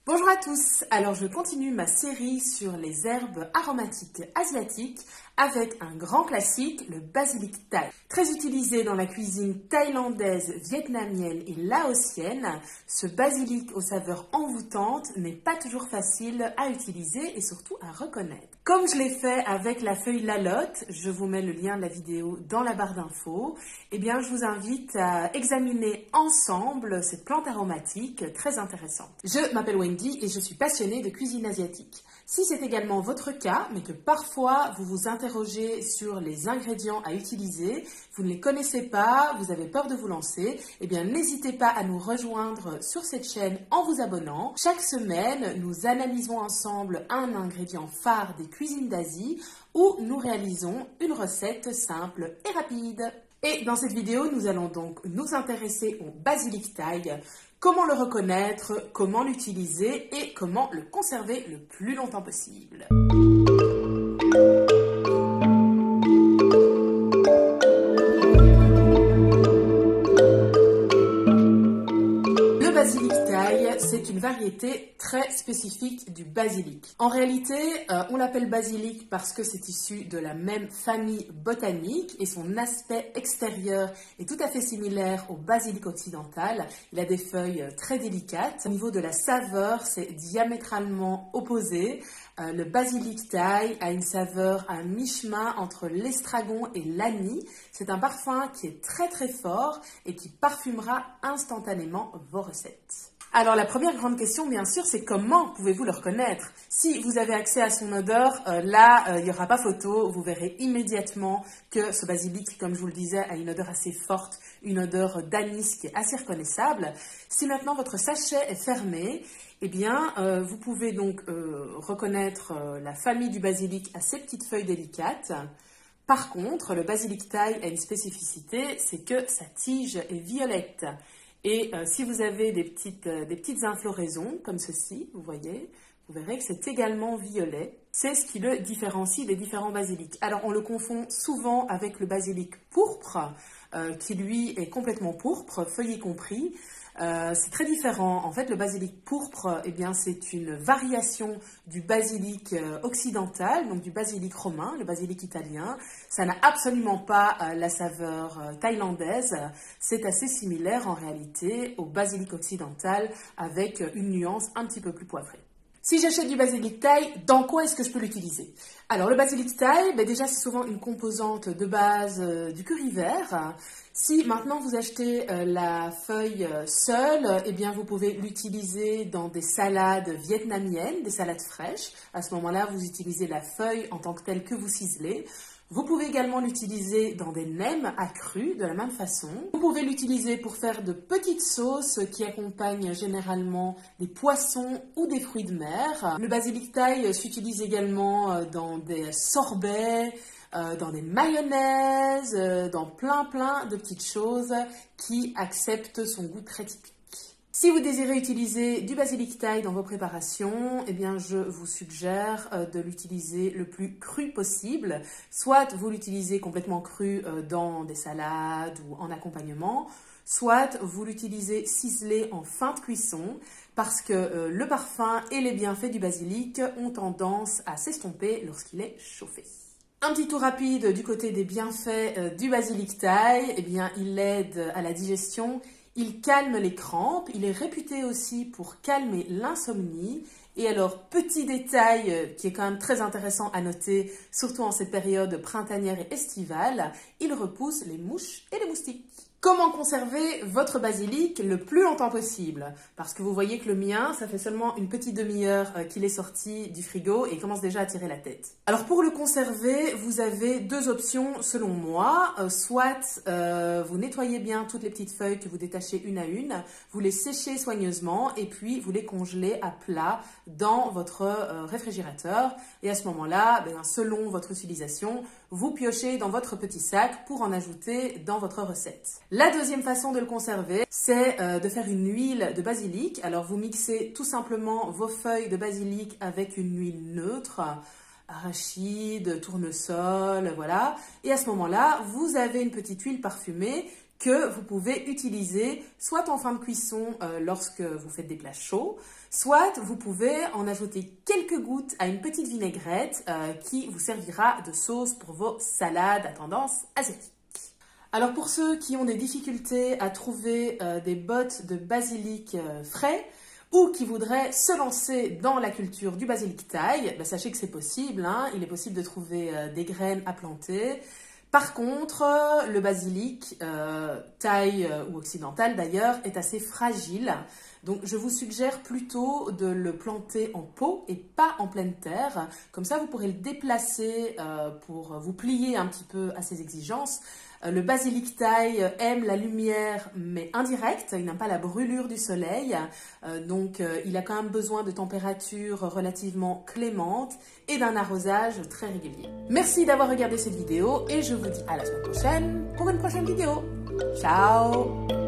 Bonjour à tous, alors je continue ma série sur les herbes aromatiques asiatiques avec un grand classique, le basilic thaï. Très utilisé dans la cuisine thaïlandaise, vietnamienne et laotienne, ce basilic aux saveurs envoûtantes n'est pas toujours facile à utiliser et surtout à reconnaître. Comme je l'ai fait avec la feuille lalotte, je vous mets le lien de la vidéo dans la barre d'infos, eh bien je vous invite à examiner ensemble cette plante aromatique très intéressante. Je m'appelle Wendy et je suis passionnée de cuisine asiatique. Si c'est également votre cas, mais que parfois vous vous interrogez sur les ingrédients à utiliser, vous ne les connaissez pas, vous avez peur de vous lancer, eh bien n'hésitez pas à nous rejoindre sur cette chaîne en vous abonnant. Chaque semaine, nous analysons ensemble un ingrédient phare des cuisines d'Asie où nous réalisons une recette simple et rapide. Et dans cette vidéo, nous allons donc nous intéresser au basilic thaï, comment le reconnaître, comment l'utiliser et comment le conserver le plus longtemps possible. Le basilic thaï, c'est une variété très spécifique du basilic. En réalité, on l'appelle basilic parce que c'est issu de la même famille botanique et son aspect extérieur est tout à fait similaire au basilic occidental. Il a des feuilles très délicates. Au niveau de la saveur, c'est diamétralement opposé. Le basilic thaï a une saveur à mi-chemin entre l'estragon et l'anis. C'est un parfum qui est très très fort et qui parfumera instantanément vos recettes. Alors la première grande question bien sûr c'est comment pouvez-vous le reconnaître? Si vous avez accès à son odeur, il n'y aura pas photo, vous verrez immédiatement que ce basilic, comme je vous le disais, a une odeur assez forte, une odeur d'anis qui est assez reconnaissable. Si maintenant votre sachet est fermé, eh bien, vous pouvez donc reconnaître la famille du basilic à ses petites feuilles délicates. Par contre, le basilic thaï a une spécificité, c'est que sa tige est violette. Et si vous avez des petites infloraisons comme ceci, vous voyez, vous verrez que c'est également violet. C'est ce qui le différencie des différents basilics. Alors, on le confond souvent avec le basilic pourpre, qui lui est complètement pourpre, feuillet compris. C'est très différent. En fait, le basilic pourpre, eh bien, c'est une variation du basilic occidental, donc du basilic romain, le basilic italien. Ça n'a absolument pas la saveur thaïlandaise. C'est assez similaire en réalité au basilic occidental avec une nuance un petit peu plus poivrée. Si j'achète du basilic thaï, dans quoi est-ce que je peux l'utiliser? Alors le basilic thaï, déjà c'est souvent une composante de base du curry vert. Si maintenant vous achetez la feuille seule, eh bien vous pouvez l'utiliser dans des salades vietnamiennes, des salades fraîches. À ce moment-là, vous utilisez la feuille en tant que telle que vous ciselez. Vous pouvez également l'utiliser dans des nems accrus de la même façon. Vous pouvez l'utiliser pour faire de petites sauces qui accompagnent généralement des poissons ou des fruits de mer. Le basilic thaï s'utilise également dans des sorbets, dans des mayonnaises, dans plein de petites choses qui acceptent son goût très typique. Si vous désirez utiliser du basilic thaï dans vos préparations, eh bien je vous suggère de l'utiliser le plus cru possible. Soit vous l'utilisez complètement cru dans des salades ou en accompagnement, soit vous l'utilisez ciselé en fin de cuisson parce que le parfum et les bienfaits du basilic ont tendance à s'estomper lorsqu'il est chauffé. Un petit tour rapide du côté des bienfaits du basilic thaï, eh bien il aide à la digestion. Il calme les crampes, il est réputé aussi pour calmer l'insomnie. Et alors, petit détail qui est quand même très intéressant à noter, surtout en cette période printanière et estivale, il repousse les mouches et les moustiques. Comment conserver votre basilic le plus longtemps possible? Parce que vous voyez que le mien, ça fait seulement une petite demi-heure qu'il est sorti du frigo et il commence déjà à tirer la tête. Alors pour le conserver, vous avez deux options selon moi. Soit vous nettoyez bien toutes les petites feuilles que vous détachez une à une, vous les séchez soigneusement et puis vous les congelez à plat dans votre réfrigérateur. Et à ce moment-là, selon votre utilisation, vous piochez dans votre petit sac pour en ajouter dans votre recette. La deuxième façon de le conserver, c'est de faire une huile de basilic. Alors vous mixez tout simplement vos feuilles de basilic avec une huile neutre, arachide, tournesol, voilà. Et à ce moment-là, vous avez une petite huile parfumée que vous pouvez utiliser soit en fin de cuisson lorsque vous faites des plats chauds, soit vous pouvez en ajouter quelques gouttes à une petite vinaigrette qui vous servira de sauce pour vos salades à tendance asiatique. Alors pour ceux qui ont des difficultés à trouver des bottes de basilic frais, ou qui voudraient se lancer dans la culture du basilic thaï, sachez que c'est possible, hein. Il est possible de trouver des graines à planter. Par contre, le basilic, thaï ou occidental d'ailleurs, est assez fragile. Donc je vous suggère plutôt de le planter en pot et pas en pleine terre. Comme ça, vous pourrez le déplacer pour vous plier un petit peu à ses exigences. Le basilic thaï aime la lumière mais indirecte, il n'aime pas la brûlure du soleil, donc il a quand même besoin de températures relativement clémentes et d'un arrosage très régulier. Merci d'avoir regardé cette vidéo et je vous dis à la semaine prochaine pour une prochaine vidéo. Ciao!